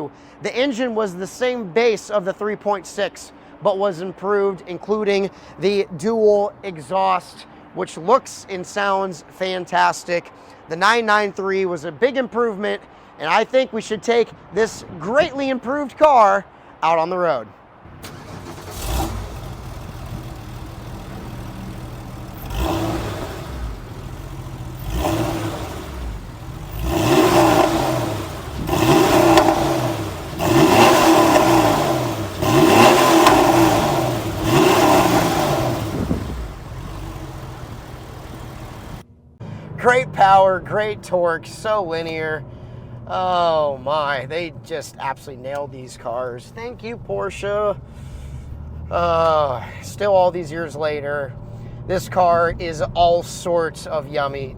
2. The engine was the same base of the 3.6, but was improved, including the dual exhaust, which looks and sounds fantastic. The 993 was a big improvement, and I think we should take this greatly improved car out on the road. Great power, great torque, so linear. Oh my, they just absolutely nailed these cars. Thank you, Porsche. Still all these years later, this car is all sorts of yummy.